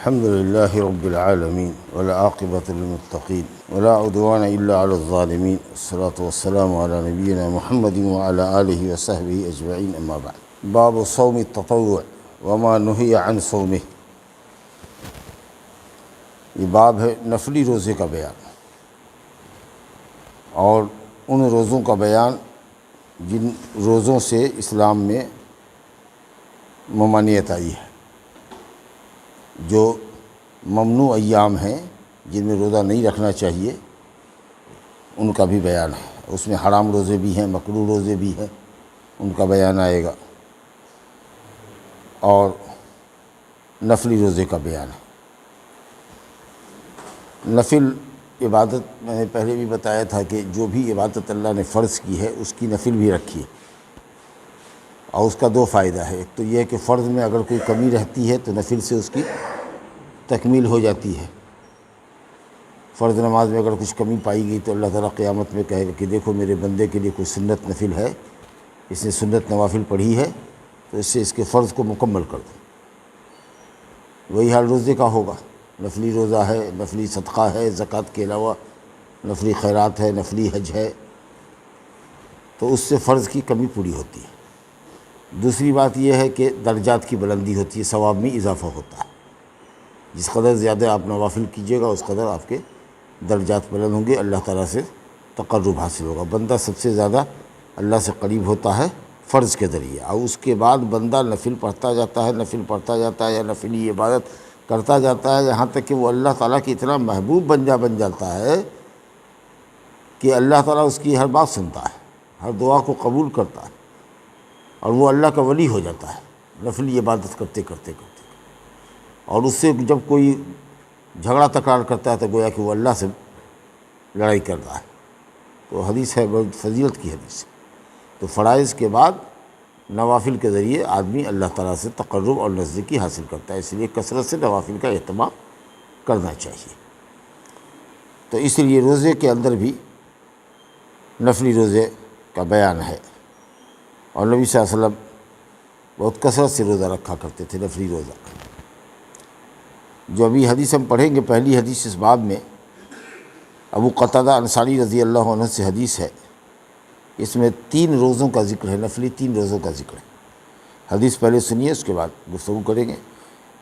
الحمد لله رب العالمين والعاقبة للمتقين ولا عدوان إلا على الظالمين الصلاة والسلام على نبينا محمد وعلى آله وصحبه أجمعين أما بعد باب صوم التطوع وما نهي عن صومه یہ باب ہے نفلی روزے کا بیان اور ان روزوں کا بیان جن روزوں سے اسلام میں ممانعت آئی ہے، جو ممنوع ایام ہیں جن میں روزہ نہیں رکھنا چاہیے ان کا بھی بیان ہے۔ اس میں حرام روزے بھی ہیں، مکروہ روزے بھی ہیں، ان کا بیان آئے گا، اور نفلی روزے کا بیان ہے۔ نفل عبادت میں نے پہلے بھی بتایا تھا کہ جو بھی عبادت اللہ نے فرض کی ہے اس کی نفل بھی رکھی ہے، اور اس کا دو فائدہ ہے۔ ایک تو یہ ہے کہ فرض میں اگر کوئی کمی رہتی ہے تو نفل سے اس کی تکمیل ہو جاتی ہے۔ فرض نماز میں اگر کچھ کمی پائی گئی تو اللہ تعالیٰ قیامت میں کہے گا کہ دیکھو میرے بندے کے لیے کوئی سنت نفل ہے، اس نے سنت نوافل پڑھی ہے تو اس سے اس کے فرض کو مکمل کر دو۔ وہی حال روزے کا ہوگا، نفلی روزہ ہے، نفلی صدقہ ہے، زکوٰۃ کے علاوہ نفلی خیرات ہے، نفلی حج ہے، تو اس سے فرض کی کمی پوری ہوتی ہے۔ دوسری بات یہ ہے کہ درجات کی بلندی ہوتی ہے، ثواب میں اضافہ ہوتا ہے۔ جس قدر زیادہ آپ نوافل کیجیے گا اس قدر آپ کے درجات بلند ہوں گے، اللہ تعالیٰ سے تقرب حاصل ہوگا۔ بندہ سب سے زیادہ اللہ سے قریب ہوتا ہے فرض کے ذریعے، اور اس کے بعد بندہ نفل پڑھتا جاتا ہے، نفل پڑھتا جاتا ہے، یا نفلی عبادت کرتا جاتا ہے، یہاں تک کہ وہ اللہ تعالیٰ کی اتنا محبوب بن جاتا ہے کہ اللہ تعالیٰ اس کی ہر بات سنتا ہے، ہر دعا کو قبول کرتا ہے، اور وہ اللہ کا ولی ہو جاتا ہے نفلی عبادت کرتے کرتے۔ اور اس سے جب کوئی جھگڑا تکرار کرتا ہے تو گویا کہ وہ اللہ سے لڑائی کر رہا ہے۔ تو حدیث ہے، بہت فضیلت کی حدیث ہے۔ تو فرائض کے بعد نوافل کے ذریعے آدمی اللہ تعالیٰ سے تقرب اور نزدیکی حاصل کرتا ہے، اس لیے کثرت سے نوافل کا اہتمام کرنا چاہیے۔ تو اس لیے روزے کے اندر بھی نفلی روزے کا بیان ہے، اور نبی صلی اللہ علیہ وسلم بہت کثرت سے روزہ رکھا کرتے تھے، نفلی روزہ۔ جو ابھی حدیث ہم پڑھیں گے، پہلی حدیث اس باب میں ابو قتادہ انصاری رضی اللہ عنہ سے حدیث ہے، اس میں 3 روزوں کا ذکر ہے، نفلی 3 روزوں کا ذکر ہے۔ حدیث پہلے سنیے، اس کے بعد گفتگو کریں گے۔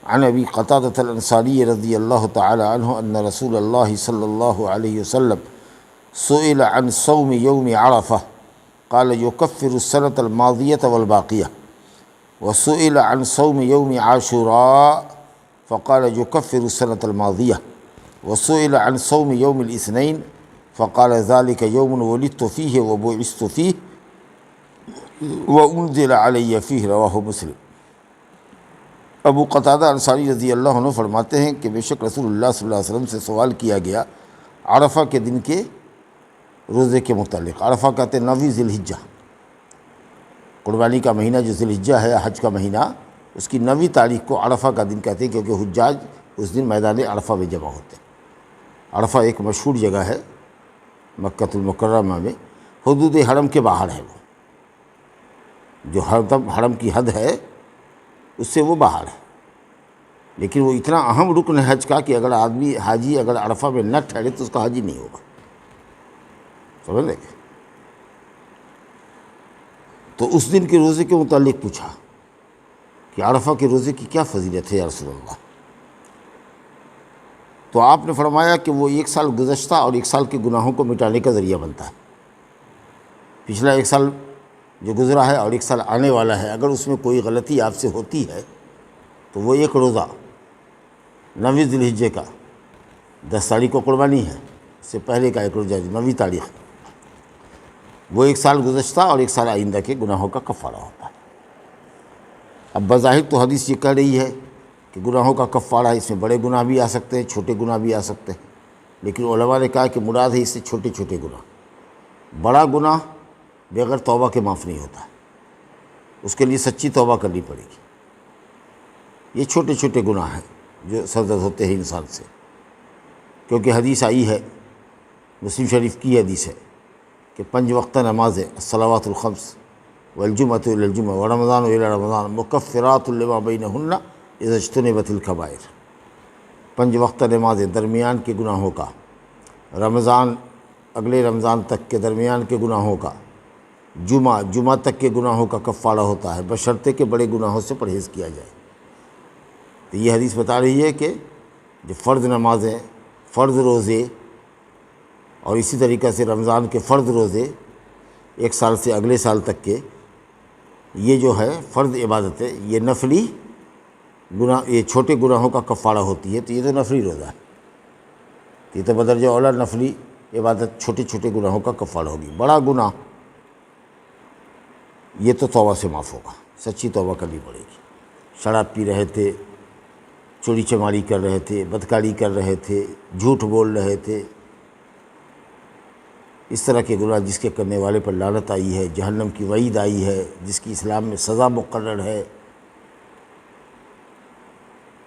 عن ابی قتادہ الانصاری رضی اللہ تعالی عنہ ان رسول اللہ صلی اللہ علیہ وسلم سئل عن صوم یوم عرفہ قال یکفر السنة الماضیة والباقیہ، وسئل عن صوم یوم عاشوراء فقال یکفر السنة الماضیہ، وسئل عن صوم یوم الاثنین فقال ذلك یوم ولدت فیہ وبعثت فیہ وانزل علی فیہ، رواہ مسلم۔ ابو قتادہ انصاری رضی اللہ عنہ فرماتے ہیں کہ بے شک رسول اللہ صلی اللہ علیہ وسلم سے سوال کیا گیا عرفہ کے دن کے روزے کے متعلق۔ عرفہ کہتے ہیں 9 ذی الحجہ، قربانی کا مہینہ جو ذی الحجہ ہے، حج کا مہینہ، اس کی 9 تاریخ کو عرفہ کا دن کہتے ہیں، کیونکہ حجاج اس دن میدان عرفہ میں جمع ہوتے ہیں۔ عرفہ ایک مشہور جگہ ہے مکہ المکرمہ میں، حدود حرم کے باہر ہے، وہ جو حرم کی حد ہے اس سے وہ باہر ہے، لیکن وہ اتنا اہم رکن ہے حج کا کہ اگر آدمی حاجی اگر عرفہ میں نہ ٹھہرے تو اس کا حج ہی نہیں ہوگا، سمجھ لیں گے۔ تو اس دن کے روزے کے متعلق پوچھا کہ عرفہ کے روزے کی کیا فضیلت ہے یا رسول اللہ؟ تو آپ نے فرمایا کہ وہ 1 سال گزشتہ اور 1 سال کے گناہوں کو مٹانے کا ذریعہ بنتا ہے۔ پچھلا 1 سال جو گزرا ہے اور 1 سال آنے والا ہے، اگر اس میں کوئی غلطی آپ سے ہوتی ہے تو وہ 1 روزہ 9 ذی الحجہ کا 10 تاریخ کو قربانی ہے، اس سے پہلے کا 1 روزہ 9 تاریخ، وہ 1 سال گزشتہ اور 1 سال آئندہ کے گناہوں کا کفارہ ہوتا ہے۔ اب بظاہر تو حدیث یہ کہہ رہی ہے کہ گناہوں کا کفارہ، اس میں بڑے گناہ بھی آ سکتے ہیں، چھوٹے گناہ بھی آ سکتے ہیں، لیکن علماء نے کہا کہ مراد ہے اس سے چھوٹے چھوٹے گناہ۔ بڑا گناہ بغیر توبہ کے معاف نہیں ہوتا ہے، اس کے لیے سچی توبہ کرنی پڑے گی۔ یہ چھوٹے چھوٹے گناہ ہیں جو سرزد ہوتے ہیں انسان سے، کیونکہ حدیث آئی ہے، مسلم شریف کی حدیث ہے کہ 5 وقتہ نمازیں، الصلوات الخمس والجمعۃ الی الجمعہ ورمضان الی رمضان مکفرات لما بینہن اذا اجتنبت الکبائر، 5 وقت نمازیں درمیان کے گناہوں کا، رمضان اگلے رمضان تک کے درمیان کے گناہوں کا، جمعہ تک کے گناہوں کا کفارہ ہوتا ہے، بشرطے کہ بڑے گناہوں سے پرہیز کیا جائے۔ تو یہ حدیث بتا رہی ہے کہ جو فرض نمازیں، فرض روزے اور اسی طریقے سے رمضان کے فرض روزے 1 سال سے اگلے سال تک کے، یہ جو ہے فرض عبادتیں، یہ نفلی گناہ، یہ چھوٹے گناہوں کا کفارہ ہوتی ہے۔ تو یہ تو نفلی روزہ ہے، یہ تو بدرجہ اولیٰ نفلی عبادت چھوٹے چھوٹے گناہوں کا کفارہ ہوگی۔ بڑا گناہ یہ تو توبہ سے معاف ہوگا، سچی توبہ کرنی پڑے گی۔ شراب پی رہے تھے، چوری چماری کر رہے تھے، بدکاری کر رہے تھے، جھوٹ بول رہے تھے، اس طرح کے گناہ جس کے کرنے والے پر لعنت آئی ہے، جہنم کی وعید آئی ہے، جس کی اسلام میں سزا مقرر ہے،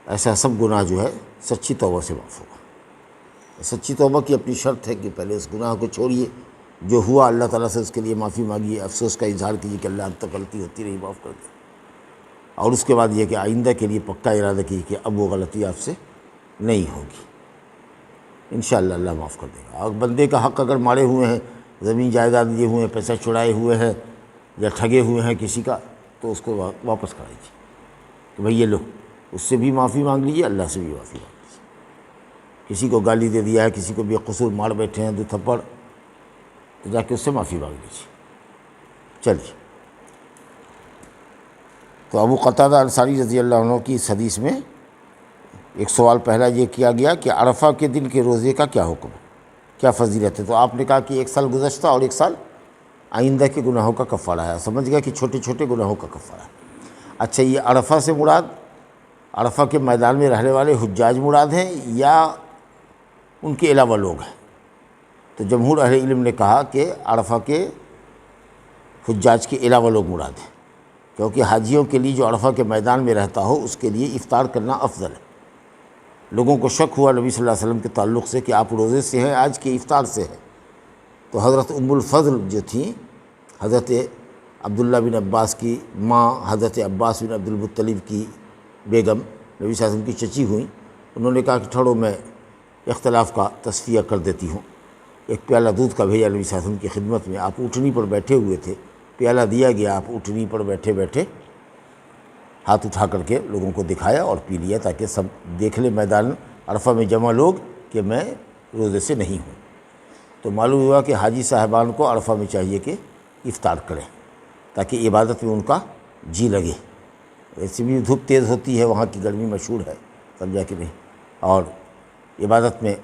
ایسا سب گناہ جو ہے سچی توبہ سے معاف ہوگا۔ سچی توبہ کی اپنی شرط ہے کہ پہلے اس گناہ کو چھوڑیے، جو ہوا اللہ تعالیٰ سے اس کے لیے معافی مانگیے، افسوس کا اظہار کیجیے کہ اللہ اب تک غلطی ہوتی رہی، معاف کر دے، اور اس کے بعد یہ کہ آئندہ کے لیے پکا ارادہ کیجیے کہ اب وہ غلطی آپ سے نہیں ہوگی، انشاءاللہ اللہ معاف کر دے گا۔ اور بندے کا حق اگر مارے ہوئے ہیں، زمین جائیداد لیے ہوئے ہیں، پیسہ چڑائے ہوئے ہیں یا ٹھگے ہوئے ہیں کسی کا، تو اس کو واپس کرا دیجیے کہ بھئی یہ لو، اس سے بھی معافی مانگ لیجیے، اللہ سے بھی معافی مانگ لیجیے۔ کسی کو گالی دے دیا ہے، کسی کو بے قصور مار بیٹھے ہیں 2 تھپڑ، تو جا کے اس سے معافی مانگ لیجیے۔ چلیے، تو ابو قتادہ انصاری رضی اللہ عنہ کی اس حدیث میں ایک سوال پہلا یہ کیا گیا کہ عرفہ کے دن کے روزے کا کیا حکم ہے، کیا فضیلت ہے؟ تو آپ نے کہا کہ 1 سال گزشتہ اور 1 سال آئندہ کے گناہوں کا کفارہ ہے۔ سمجھ گیا کہ چھوٹے چھوٹے گناہوں کا کفارہ ہے۔ اچھا، یہ عرفہ سے مراد عرفہ کے میدان میں رہنے والے حجاج مراد ہیں یا ان کے علاوہ لوگ ہیں؟ تو جمہور اہل علم نے کہا کہ عرفہ کے حجاج کے علاوہ لوگ مراد ہیں، کیونکہ حاجیوں کے لیے جو عرفہ کے میدان میں رہتا ہو اس کے لیے افطار کرنا افضل ہے۔ لوگوں کو شک ہوا نبی صلی اللہ علیہ وسلم کے تعلق سے کہ آپ روزے سے ہیں آج کے افطار سے ہیں، تو حضرت ام الفضل جو تھیں، حضرت عبداللہ بن عباس کی ماں، حضرت عباس بن عبد المطلب کی بیگم، نبی صلی اللہ علیہ وسلم کی چچی ہوئیں، انہوں نے کہا کہ ٹھہرو میں اختلاف کا تصفیہ کر دیتی ہوں۔ ایک پیالہ دودھ کا بھیجا نبی صلی اللہ علیہ وسلم کی خدمت میں، آپ اونٹنی پر بیٹھے ہوئے تھے، پیالہ دیا گیا، آپ اونٹنی پر بیٹھے بیٹھے ہاتھ اٹھا کر کے لوگوں کو دکھایا اور پی لیا، تاکہ سب دیکھ لے میدان عرفہ میں جمع لوگ کہ میں روزے سے نہیں ہوں۔ تو معلوم ہوا کہ حاجی صاحبان کو عرفہ میں چاہیے کہ افطار کریں تاکہ عبادت میں ان کا جی لگے۔ ویسے بھی دھوپ تیز ہوتی ہے، وہاں کی گرمی مشہور ہے، سمجھا کہ نہیں، اور عبادت میں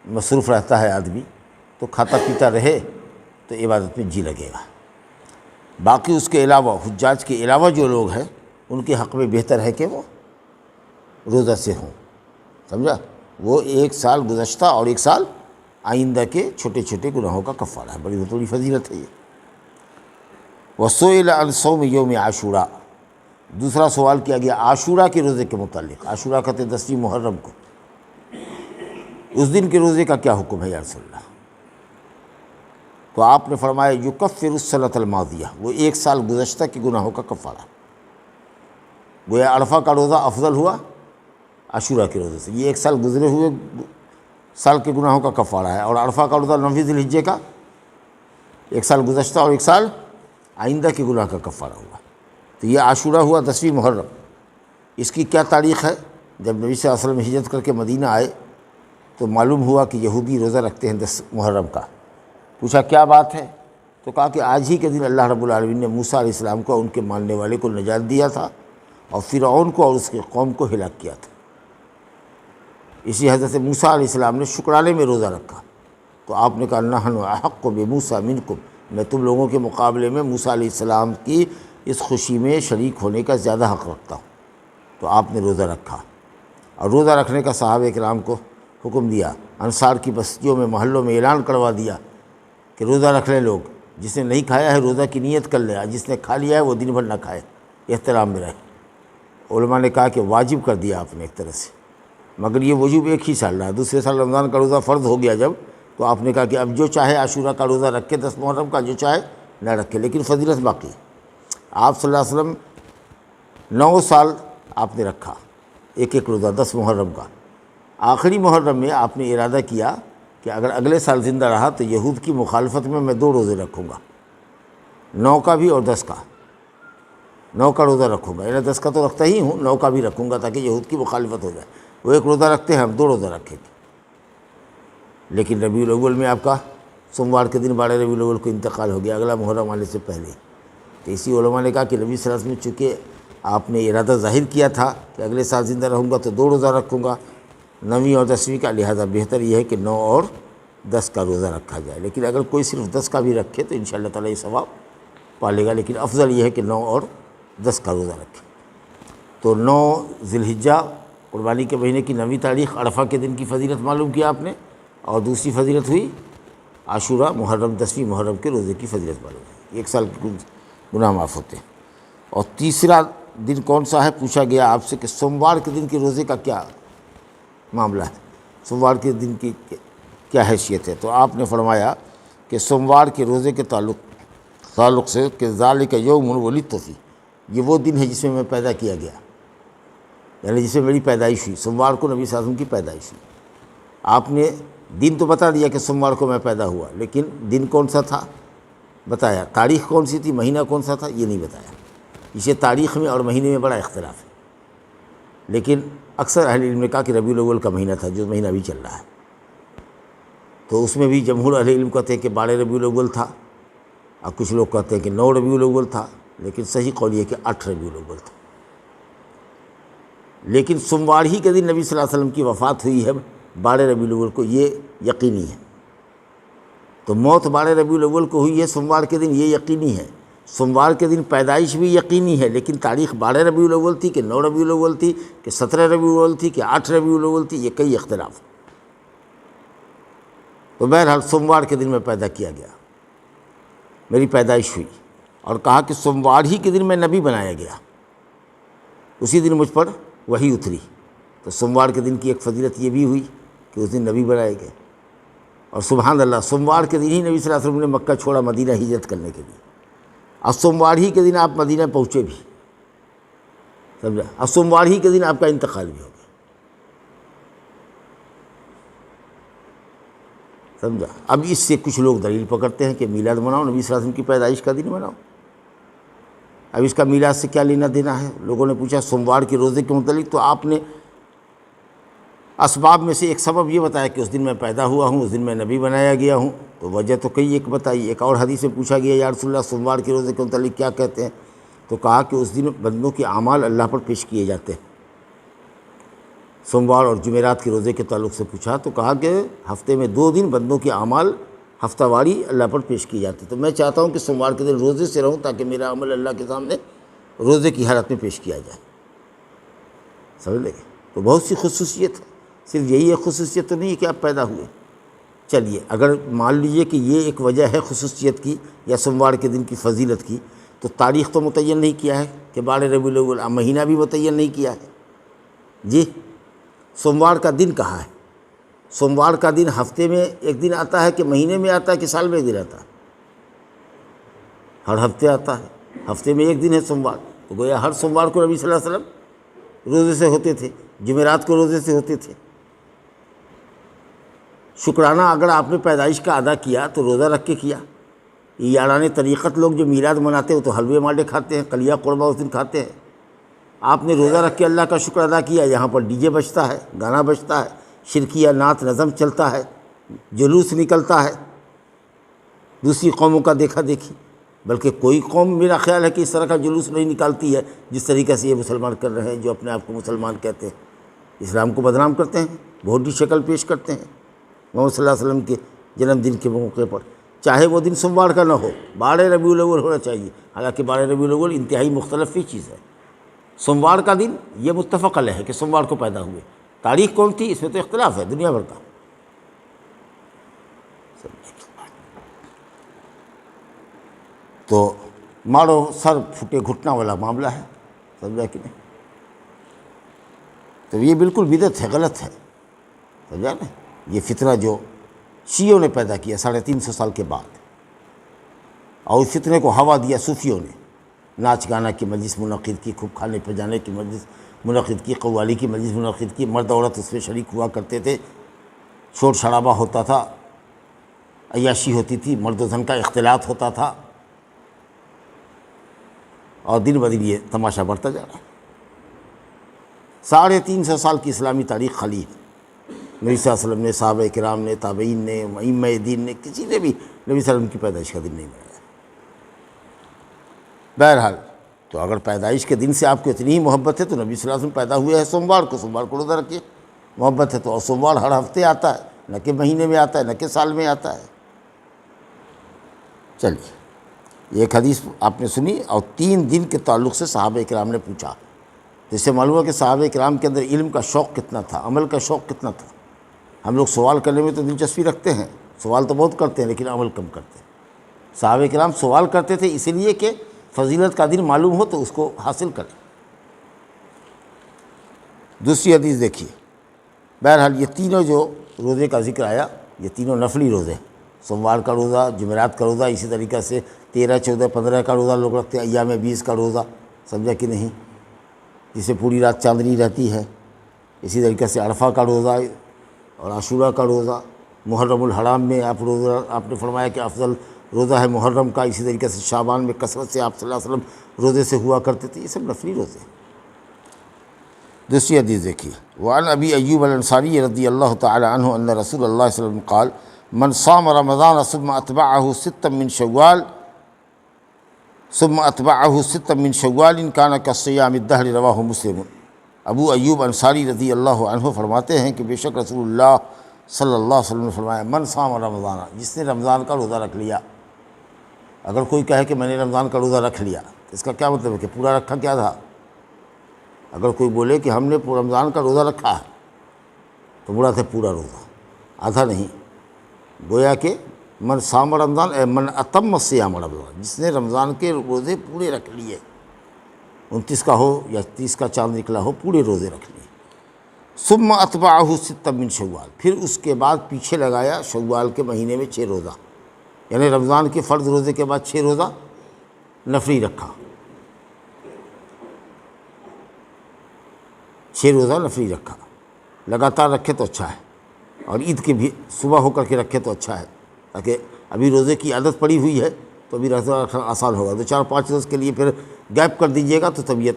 مصروف رہتا ہے آدمی، تو کھاتا پیتا رہے تو عبادت میں جی لگے گا۔ باقی اس کے علاوہ، حجاج کے علاوہ جو لوگ ہیں، ان کے حق میں بہتر ہے کہ وہ روزہ سے ہوں، سمجھا؟ وہ 1 سال گزشتہ اور 1 سال آئندہ کے چھوٹے چھوٹے گناہوں کا کفارہ ہے، بڑی بڑی فضیلت ہے یہ۔ وَسُئِلَ عَنْ صَوْمِ يَوْمِ عاشوراء، دوسرا سوال کیا گیا عاشوراء کے روزے کے متعلق۔ عاشوراء کہتے ہیں 10ویں محرم کو، اس دن کے روزے کا کیا حکم ہے یا رسول اللہ؟ تو آپ نے فرمایا یکفر السنۃ الماضیہ، وہ 1 سال گزشتہ کے گناہوں کا کفارہ۔ گویا عرفہ کا روزہ افضل ہوا عاشوراء کے روزے سے، یہ 1 سال گزرے ہوئے سال کے گناہوں کا کفارہ ہے، اور عرفہ کا روزہ 9 ذی الحجہ کا 1 سال گزشتہ اور 1 سال آئندہ کے گناہ کا کفارہ ہوا۔ تو یہ عاشوراء ہوا 10ویں محرم۔ اس کی کیا تاریخ ہے؟ جب نبی صلی اللہ علیہ وسلم ہجرت کر کے مدینہ آئے تو معلوم ہوا کہ یہودی روزہ رکھتے ہیں 10 محرم کا۔ پوچھا کیا بات ہے؟ تو کہا کہ آج ہی کے دن اللہ رب العالمین نے موسیٰ علیہ السلام کو، ان کے ماننے والے کو نجات دیا تھا، اور فرعون کو اور اس کے قوم کو ہلاک کیا تھا۔ اسی حضرت موسیٰ علیہ السلام نے شکرانے میں روزہ رکھا، تو آپ نے کہا نحن احق بموسیٰ منکم، میں تم لوگوں کے مقابلے میں موسیٰ علیہ السلام کی اس خوشی میں شریک ہونے کا زیادہ حق رکھتا ہوں۔ تو آپ نے روزہ رکھا، اور روزہ رکھنے کا صحابہ کرام کو حکم دیا، انصار کی بستیوں میں، محلوں میں اعلان کروا دیا کہ روزہ رکھ لیں لوگ، جس نے نہیں کھایا ہے روزہ کی نیت کر لے، جس نے کھا لیا ہے وہ دن بھر نہ کھائے، احترام میں رہے۔ علماء نے کہا کہ واجب کر دیا آپ نے ایک طرح سے، مگر یہ وجوب 1 ہی سال رہا، دوسرے سال رمضان کا روزہ فرض ہو گیا جب، تو آپ نے کہا کہ اب جو چاہے عاشوراء کا روزہ رکھے 10 محرم کا، جو چاہے نہ رکھے، لیکن فضیلت باقی ہے۔ آپ صلی اللہ علیہ وسلم 9 سال آپ نے رکھا ایک روزہ 10 محرم کا، آخری محرم میں آپ نے ارادہ کیا کہ اگر اگلے سال زندہ رہا تو یہود کی مخالفت میں 2 روزے رکھوں گا، 9 کا بھی اور 10 کا، 9 کا روزہ رکھوں گا، یعنی 10 کا تو رکھتا ہی ہوں، 9 کا بھی رکھوں گا تاکہ یہود کی مخالفت ہو جائے۔ وہ 1 روزہ رکھتے ہیں، ہم 2 روزہ رکھیں گے۔ لیکن ربیع الاول میں آپ کا سوموار کے دن 12 ربیع الاول کو انتقال ہو گیا، اگلا محرم آنے سے پہلے۔ تو اسی علماء نے کہا کہ نبی صلی اللہ علیہ وسلم چونکہ آپ نے ارادہ ظاہر کیا تھا کہ اگلے سال زندہ رہوں گا تو 2 روزہ رکھوں گا، 9ویں اور 10ویں کا، لہٰذا بہتر یہ ہے کہ 9 اور 10 کا روزہ رکھا جائے۔ لیکن اگر کوئی صرف 10 کا بھی رکھے تو انشاءاللہ تعالیٰ یہ ثواب پا لے گا، لیکن افضل یہ ہے کہ 9 اور 10 کا روزہ رکھے۔ تو 9 ذی الحجہ قربانی کے مہینے کی 9ویں تاریخ عرفہ کے دن کی فضیلت معلوم کیا آپ نے، اور دوسری فضیلت ہوئی عاشوراء محرم 10ویں محرم کے روزے کی فضیلت معلوم ہے، 1 سال کے کچھ گناہ معاف ہوتے ہیں۔ اور تیسرا دن کون سا ہے پوچھا گیا آپ سے کہ سوموار کے دن کے روزے کا کیا معاملہ ہے، سوموار کے دن کی کیا حیثیت ہے؟ تو آپ نے فرمایا کہ سوموار کے روزے کے تعلق سے کہ ذالک یوم ولدت فیہ، یہ وہ دن ہے جس میں پیدا کیا گیا، یعنی جس میں میری پیدائش ہوئی۔ سوموار کو نبی صلی اللہ علیہ وسلم کی پیدائش ہوئی۔ آپ نے دن تو بتا دیا کہ سوموار کو میں پیدا ہوا، لیکن دن کون سا تھا بتایا، تاریخ کون سی تھی، مہینہ کون سا تھا یہ نہیں بتایا۔ اسے تاریخ میں اور مہینے میں بڑا اختلاف ہے، لیکن اکثر اہل علم نے کہا کہ ربیع الاول کا مہینہ تھا جو مہینہ بھی چل رہا ہے۔ تو اس میں بھی جمہور اہل علم کہتے ہیں کہ 12 ربیع الاول تھا، اور کچھ لوگ کہتے ہیں کہ 9 ربیع الاول تھا، لیکن صحیح قول یہ ہے کہ 8 ربیع الاول تھا۔ لیکن سوموار ہی کے دن نبی صلی اللہ علیہ وسلم کی وفات ہوئی ہے 12 ربیع الاول کو، یہ یقینی ہے۔ تو موت 12 ربیع الاول کو ہوئی ہے سوموار کے دن، یہ یقینی ہے۔ سوموار کے دن پیدائش بھی یقینی ہے، لیکن تاریخ 12 ربیع الاول تھی کہ 9 ربیع الاول تھی کہ 17 ربیع الاول تھی کہ 8 ربیع الاول تھی، یہ کئی اختلاف۔ تو بہرحال سوموار کے دن میں پیدا کیا گیا، میری پیدائش ہوئی، اور کہا کہ سوموار ہی کے دن میں نبی بنایا گیا، اسی دن مجھ پر وحی اتری۔ تو سوموار کے دن کی ایک فضیلت یہ بھی ہوئی کہ اس دن نبی بنائے گئے۔ اور سبحان اللہ، سوموار کے دن ہی نبی صلی اللہ علیہ وسلم نے مکہ چھوڑا مدینہ ہجرت کرنے کے لیے، اور سوموار ہی کے دن آپ مدینہ پہنچے بھی، سمجھا، اور سوموار ہی کے دن آپ کا انتقال بھی ہو گیا، سمجھا۔ اب اس سے کچھ لوگ دلیل پکڑتے ہیں کہ میلاد مناؤ، نبی صلی اللہ علیہ وسلم کی پیدائش کا دن مناؤ۔ اب اس کا میلاد سے کیا لینا دینا ہے؟ لوگوں نے پوچھا سوموار کے روزے کے متعلق، تو آپ نے اسباب میں سے ایک سبب یہ بتایا کہ اس دن میں پیدا ہوا ہوں، اس دن میں نبی بنایا گیا ہوں۔ تو وجہ تو کئی ایک بتائی۔ ایک اور حدیث سے پوچھا گیا یا رسول اللہ سوموار کے روزے کے متعلق کیا کہتے ہیں؟ تو کہا کہ اس دن بندوں کے اعمال اللہ پر پیش کیے جاتے ہیں۔ سوموار اور جمعرات کے روزے کے تعلق سے پوچھا تو کہا کہ ہفتے میں 2 دن بندوں کے اعمال ہفتہ واری اللہ پر پیش کیے جاتے ہیں۔ تو میں چاہتا ہوں کہ سوموار کے دن روزے سے رہوں تاکہ میرا عمل اللہ کے سامنے روزے کی حالت میں پیش کیا جائے، سمجھ لے۔ تو بہت سی خصوصیت ہے، صرف یہی ایک خصوصیت تو نہیں ہے کہ آپ پیدا ہوئے۔ چلیے، اگر مان لیجئے کہ یہ ایک وجہ ہے خصوصیت کی یا سوموار کے دن کی فضیلت کی، تو تاریخ تو متعین نہیں کیا ہے کہ 12 ربیع الاول، مہینہ بھی متعین نہیں کیا ہے۔ جی، سوموار کا دن کہا ہے؟ سوموار کا دن ہفتے میں ایک دن آتا ہے کہ مہینے میں آتا ہے کہ سال میں ایک دن آتا ہے؟ ہر ہفتے آتا ہے، ہفتے میں ایک دن ہے سوموار۔ تو گویا ہر سوموار کو نبی صلی اللہ علیہ وسلم روزے سے ہوتے تھے، جمعرات کو روزے سے ہوتے تھے۔ شکرانہ اگر آپ نے پیدائش کا ادا کیا تو روزہ رکھ کے کیا۔ یاران طریقت لوگ جو میلاد مناتے ہیں وہ تو حلوے مانڈے کھاتے ہیں، قلیہ قربہ اس دن کھاتے ہیں۔ آپ نے روزہ رکھ کے اللہ کا شکر ادا کیا، یہاں پر ڈی جے بجتا ہے، گانا بجتا ہے، شرکیہ نعت نظم چلتا ہے، جلوس نکلتا ہے، دوسری قوموں کا دیکھا دیکھی۔ بلکہ کوئی قوم میرا خیال ہے کہ اس طرح کا جلوس نہیں نکالتی ہے جس طریقے سے یہ مسلمان کر رہے ہیں، جو اپنے آپ کو مسلمان کہتے ہیں، اسلام کو بدنام کرتے ہیں، بھوٹی شکل پیش کرتے ہیں محمد صلی اللہ علیہ وسلم کے جنم دن کے موقع پر، چاہے وہ دن سوموار کا نہ ہو، 12 ربیع الاول ہونا چاہیے۔ حالانکہ 12 ربیع الاول انتہائی مختلف ہی چیز ہے۔ سوموار کا دن یہ متفق علیہ ہے کہ سوموار کو پیدا ہوئے، تاریخ کون تھی اس میں تو اختلاف ہے دنیا بھر کا۔ تو مارو سر پھٹے گھٹنا والا معاملہ ہے، سمجھا کہ نہیں؟ تو یہ بالکل بدعت ہے، غلط ہے، سمجھا نا؟ یہ فتنہ جو شیعوں نے پیدا کیا 350 سال کے بعد، اور اس فتنے کو ہوا دیا صوفیوں نے، ناچ گانا کی مجلس منعقد کی، خوب کھانے پہ جانے کی مجلس منعقد کی، قوالی کی مجلس منعقد کی، مرد عورت اس میں شریک ہوا کرتے تھے، شور شرابہ ہوتا تھا، عیاشی ہوتی تھی، مرد و زن کا اختلاط ہوتا تھا، اور دن بدن یہ تماشا بڑھتا جا رہا ہے۔ 350 سال کی اسلامی تاریخ خالی ہے۔ نبی صلی اللہ علیہ وسلم نے، صحابہ کرام نے، تابعین نے، ائمہ دین نے، کسی نے بھی نبی صلی اللہ علیہ وسلم کی پیدائش کا دن نہیں منایا۔ بہرحال تو اگر پیدائش کے دن سے آپ کو اتنی ہی محبت ہے تو نبی صلی اللہ علیہ وسلم پیدا ہوئے ہیں سوموار کو روزہ رکھیے، محبت ہے تو، اور سوموار ہر ہفتے آتا ہے، نہ کہ مہینے میں آتا ہے، نہ کہ سال میں آتا ہے۔ چلیے، یہ ایک حدیث آپ نے سنی، اور 3 دن کے تعلق سے صحابہ کرام نے پوچھا، جس سے معلوم ہے کہ صحابہ کرام کے اندر علم کا شوق کتنا تھا، عمل کا شوق کتنا تھا۔ ہم لوگ سوال کرنے میں تو دلچسپی رکھتے ہیں، سوال تو بہت کرتے ہیں لیکن عمل کم کرتے ہیں۔ صحابہ کرام سوال کرتے تھے اس لیے کہ فضیلت کا دن معلوم ہو تو اس کو حاصل کریں۔ دوسری حدیث دیکھیے۔ بہرحال یہ تینوں جو روزے کا ذکر آیا، یہ تینوں نفلی روزے، سوموار کا روزہ، جمعرات کا روزہ، اسی طریقہ سے 13، 14، 15 کا روزہ لوگ رکھتے ہیں، ایام 20 کا روزہ، سمجھا کہ نہیں، جسے پوری رات چاندنی رہتی ہے، اسی طریقہ سے عرفہ کا روزہ اور عاشورہ کا روزہ، محرم الحرام میں آپ نے فرمایا کہ افضل روزہ ہے محرم کا، اسی طریقے سے شعبان میں کثرت سے آپ صلی اللہ علیہ وسلم روزے سے ہوا کرتے تھے، یہ سب نفلی روزے ہیں۔ دوسری حدیث دیکھیے۔ وعن ابی ایوب الانصاری رضی اللہ تعالی عنہ ان رسول اللہ صلی اللہ علیہ وسلم قال من صام رمضان ثم اتبعه ستا من شوال كان كصيام الدهر رواہ مسلم۔ ابو ایوب انصاری رضی اللہ عنہ فرماتے ہیں کہ بے شک رسول اللہ صلی اللہ علیہ وسلم نے فرمایا من صام رمضان، جس نے رمضان کا روزہ رکھ لیا۔ اگر کوئی کہے کہ میں نے رمضان کا روزہ رکھ لیا، اس کا کیا مطلب ہے کہ پورا رکھا کیا تھا؟ اگر کوئی بولے کہ ہم نے رمضان کا روزہ رکھا ہے تو برا تھا پورا روزہ، آدھا نہیں۔ گویا کہ من صام رمضان اے من اتم صیام رمضان، جس نے رمضان کے روزے پورے رکھ لیے، 29 کا ہو یا 30 کا چاند نکلا ہو، پورے روزے رکھ لیے۔ ثم اتبعہ ستا من شوال، پھر اس کے بعد پیچھے لگایا شوال کے مہینے میں 6 روزہ، یعنی رمضان کے فرض روزے کے بعد 6 روزہ نفلی رکھا، 6 روزہ نفلی رکھا، لگاتار رکھے تو اچھا ہے، اور عید کے بھی صبح ہو کر کے رکھے تو اچھا ہے، تاکہ ابھی روزے کی عادت پڑی ہوئی ہے تو ابھی روزہ رکھنا آسان ہوگا۔ 4-5 روز کے لیے پھر گیپ کر دیجیے گا تو طبیعت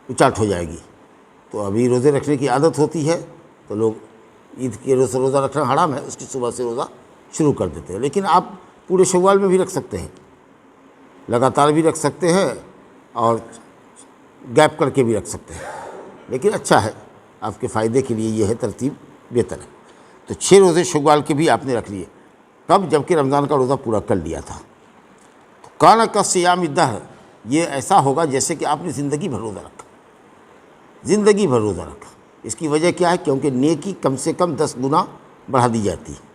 اچاٹ ہو جائے گی۔ تو ابھی روزے رکھنے کی عادت ہوتی ہے تو لوگ عید کے روز روزہ رکھنا حرام ہے، اس کی صبح سے روزہ شروع کر دیتے ہیں، لیکن آپ پورے شوال میں بھی رکھ سکتے ہیں، لگاتار بھی رکھ سکتے ہیں اور گیپ کر کے بھی رکھ سکتے ہیں، لیکن اچھا ہے، آپ کے فائدے کے لیے یہ ہے، ترتیب بہتر ہے۔ تو 6 روزے شوال کے بھی آپ نے رکھ لیے، کب؟ جب کہ رمضان کا روزہ پورا کر لیا تھا۔ تو کانا کا صیام الدہر، یہ ایسا ہوگا جیسے کہ آپ نے زندگی بھر روزہ رکھا، زندگی بھر روزہ رکھا۔ اس کی وجہ کیا ہے؟ کیونکہ نیکی کم سے کم 10 گنا بڑھا دی جاتی ہے۔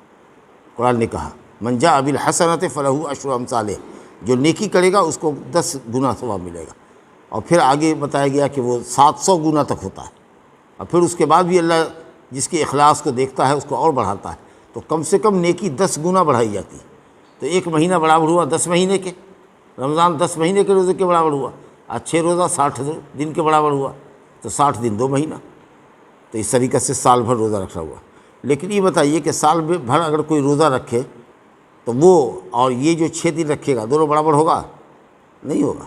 قرآن نے کہا من جاء بالحسنۃ فلہ عشر امثالہ، جو نیکی کرے گا اس کو 10 گنا ثواب ملے گا، اور پھر آگے بتایا گیا کہ وہ 700 گنا تک ہوتا ہے، اور پھر اس کے بعد بھی اللہ جس کے اخلاص کو دیکھتا ہے اس کو اور بڑھاتا ہے۔ تو کم سے کم نیکی 10 گنا بڑھائی جاتی ہے۔ تو 1 مہینہ برابر ہوا 10 مہینے کے، رمضان 10 مہینے کے روزے کے برابر ہوا، آج 6 روزہ 60 دن کے برابر ہوا، تو 60 دن 2 مہینہ، تو اس طریقے سے سال بھر روزہ رکھا ہوا۔ لیکن یہ بتائیے کہ سال بھر اگر کوئی روزہ رکھے تو وہ اور یہ جو 6 دن رکھے گا دونوں برابر ہوگا؟ نہیں ہوگا۔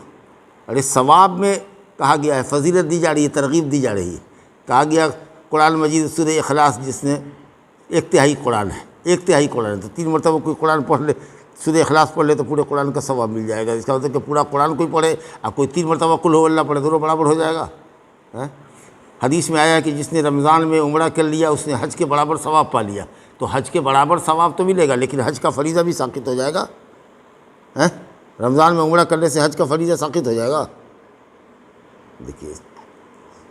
ارے ثواب میں کہا گیا ہے، فضیلت دی جا رہی ہے، ترغیب دی جا رہی ہے۔ کہا گیا قرآن مجید سورہ اخلاص جس نے 1/3 قرآن ہے، 1/3 قرآن ہے، تو 3 مرتبہ کوئی قرآن پڑھ لے، سورہ اخلاص پڑھ لے تو پورے قرآن کا ثواب مل جائے گا۔ اس کا مطلب کہ پورا قرآن کوئی پڑھے اور کوئی 3 مرتبہ قل ہو اللہ پڑھے، دونوں برابر ہو جائے گا۔ حدیث میں آیا کہ جس نے رمضان میں عمرہ کر لیا اس نے حج کے برابر ثواب پا لیا، تو حج کے برابر ثواب تو ملے گا لیکن حج کا فریضہ بھی ساقط ہو جائے گا۔ رمضان میں عمرہ کرنے سے حج کا فریضہ ساقط ہو جائے گا؟ دیکھیے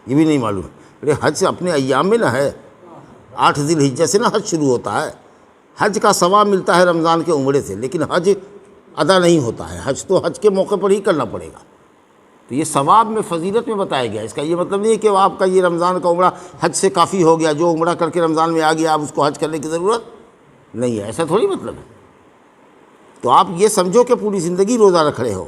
یہ بھی نہیں معلوم۔ ارے حج اپنے ایام میں نہ ہے، 8 ذی الحجہ سے نہ حج شروع ہوتا ہے۔ حج کا ثواب ملتا ہے رمضان کے عمرے سے، لیکن حج ادا نہیں ہوتا ہے، حج تو حج کے موقع پر ہی کرنا پڑے گا۔ تو یہ ثواب میں فضیلت میں بتایا گیا، اس کا یہ مطلب نہیں ہے کہ آپ کا یہ رمضان کا عمرہ حج سے کافی ہو گیا، جو عمرہ کر کے رمضان میں آ گیا آپ اس کو حج کرنے کی ضرورت نہیں ہے، ایسا تھوڑی مطلب ہے۔ تو آپ یہ سمجھو کہ پوری زندگی روزہ رکھ رہے ہو،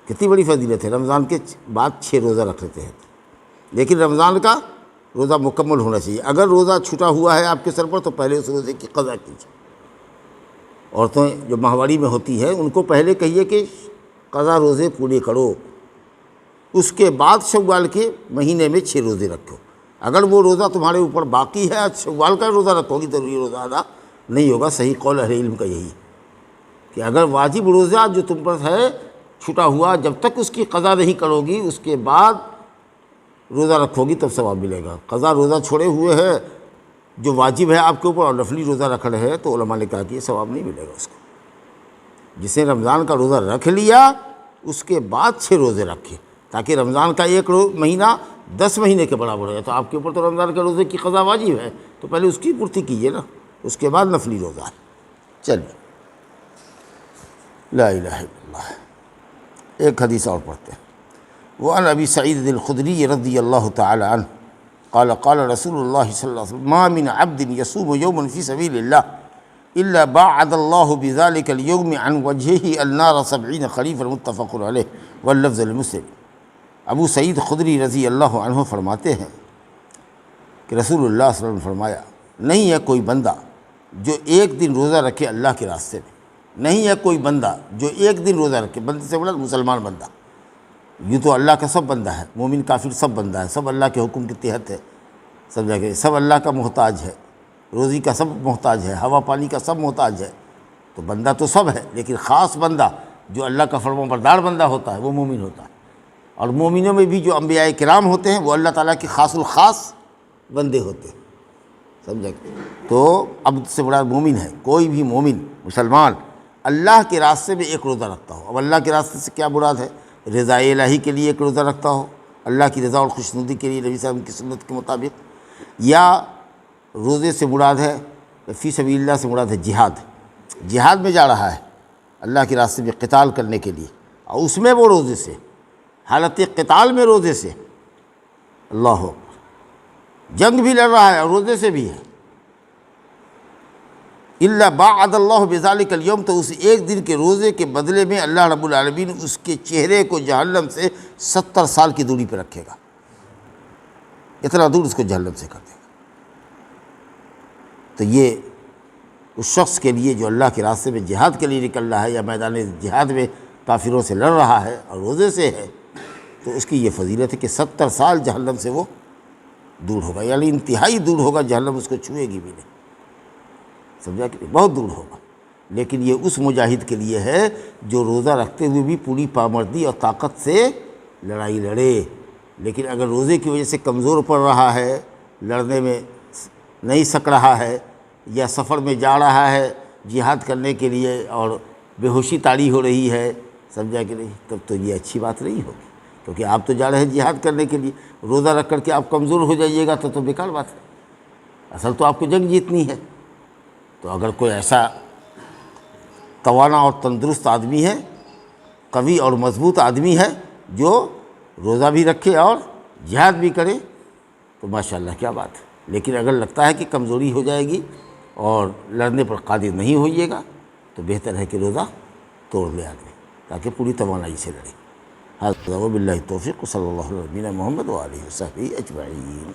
کتنی بڑی فضیلت ہے، رمضان کے بعد 6 روزہ رکھ لیتے ہیں، لیکن رمضان کا روزہ مکمل ہونا چاہیے۔ اگر روزہ چھٹا ہوا ہے آپ کے سر پر تو پہلے اس روزے کی قضا کیجیے۔ عورتیں جو ماہواری میں ہوتی ہیں ان کو پہلے کہیے کہ قضا روزے پورے کرو، اس کے بعد شوال کے مہینے میں 6 روزے رکھو۔ اگر وہ روزہ تمہارے اوپر باقی ہے، شوال کا روزہ رکھو گی تو یہ روزہ ادا نہیں ہوگا۔ صحیح قول اہل علم کا یہی کہ اگر واجب روزہ جو تم پر ہے چھٹا ہوا، جب تک اس کی قضا نہیں کرو گی اس کے بعد روزہ رکھو گی تب ثواب ملے گا۔ قضا روزہ چھوڑے ہوئے ہے جو واجب ہے آپ کے اوپر اور نفلی روزہ رکھ رہے ہیں تو علماء نے کہا کہ یہ ثواب نہیں ملے گا اس کو۔ جسے رمضان کا روزہ رکھ لیا اس کے بعد 6 روزے رکھے، تاکہ رمضان کا ایک مہینہ 10 مہینے کے برابر ہے۔ تو آپ کے اوپر تو رمضان کے روزے کی قضا واجب ہے تو پہلے اس کی پورتی کیجیے نا، اس کے بعد نفلی روزہ ہے۔ چلیے، لا الہ الا اللہ۔ ایک حدیث اور پڑھتے ہیں۔ وعن ابی سعید الخدری رضی اللہ تعالی عنہ قال قال رسول اللہ صلی اللہ علیہ وسلم ما من عبد يصوم يوما في سبيل الله الا باعد الله بذلك اليوم عن وجهه النار 70 خريفا متفق علیہ واللفظ لمسلم۔ ابو سعید خدری رضی اللہ عنہ فرماتے ہیں کہ رسول اللہ صلی اللہ علیہ وسلم نے فرمایا، نہیں ہے کوئی بندہ جو ایک دن روزہ رکھے اللہ کے راستے میں، نہیں ہے کوئی بندہ جو ایک دن روزہ رکھے، بندے سے بڑا مسلمان بندہ، یوں تو اللہ کا سب بندہ ہے، مومن کافر سب بندہ ہے، سب اللہ کے حکم کے تحت ہے، سمجھا کہ سب اللہ کا محتاج ہے، روزی کا سب محتاج ہے، ہوا پانی کا سب محتاج ہے، تو بندہ تو سب ہے، لیکن خاص بندہ جو اللہ کا فرما بردار بندہ ہوتا ہے وہ مومن ہوتا ہے۔ اور مومنوں میں بھی جو انبیاء کرام ہوتے ہیں وہ اللہ تعالیٰ کے خاص الخاص بندے ہوتے ہیں، سمجھا کہ تو عبد سے بڑا مومن ہے کوئی بھی مومن مسلمان اللہ کے راستے میں ایک روزہ رکھتا ہو۔ اب اللہ کے راستے سے کیا مراد ہے؟ رضا الہی کے لیے ایک روزہ رکھتا ہو، اللہ کی رضا اور خوشنودی کے لیے نبی صلی اللہ علیہ وسلم کی سنت کے مطابق، یا روزے سے مراد ہے فی سبیل اللہ سے مراد ہے جہاد میں جا رہا ہے اللہ کے راستے میں قتال کرنے کے لیے، اور اس میں وہ روزے سے، حالت قتال میں روزے سے، اللہ اکبر، جنگ بھی لڑ رہا ہے اور روزے سے بھی ہے، الا باعد اللہ بذلک اليوم، تو اس ایک دن کے روزے کے بدلے میں اللہ رب العالمین اس کے چہرے کو جہنم سے 70 سال کی دوری پہ رکھے گا، اتنا دور اس کو جہنم سے کر دے گا۔ تو یہ اس شخص کے لیے جو اللہ کے راستے میں جہاد کے لیے نکل رہا ہے یا میدان جہاد میں کافروں سے لڑ رہا ہے اور روزے سے ہے، تو اس کی یہ فضیلت ہے کہ 70 سال جہنم سے وہ دور ہوگا، یعنی انتہائی دور ہوگا، جہنم اس کو چھوئے گی بھی نہیں، سمجھا کہ بہت دور ہوگا۔ لیکن یہ اس مجاہد کے لیے ہے جو روزہ رکھتے ہوئے بھی پوری پامردی اور طاقت سے لڑائی لڑے، لیکن اگر روزے کی وجہ سے کمزور پڑ رہا ہے، لڑنے میں نہیں سک رہا ہے، یا سفر میں جا رہا ہے جہاد کرنے کے لیے اور بے ہوشی طاری ہو رہی ہے، سمجھا کہ نہیں، تب تو یہ اچھی بات نہیں ہوگی، کیونکہ آپ تو جا رہے ہیں جہاد کرنے کے لیے، روزہ رکھ کر کے آپ کمزور ہو جائیے گا تو بیکار بات ہے، اصل تو آپ کو جنگ جیتنی ہے۔ تو اگر کوئی ایسا توانا اور تندرست آدمی ہے، قوی اور مضبوط آدمی ہے جو روزہ بھی رکھے اور جہاد بھی کرے تو ماشاءاللہ کیا بات ہے۔ لیکن اگر لگتا ہے کہ کمزوری ہو جائے گی اور لڑنے پر قادر نہیں ہوئیے گا تو بہتر ہے کہ روزہ توڑ لے آدمی، تاکہ پوری توانائی سے لڑے۔ ھذا وباللہ التوفیق، صلی اللہ علیہ وسلم محمد وآلہ وصحبہ اجمعین۔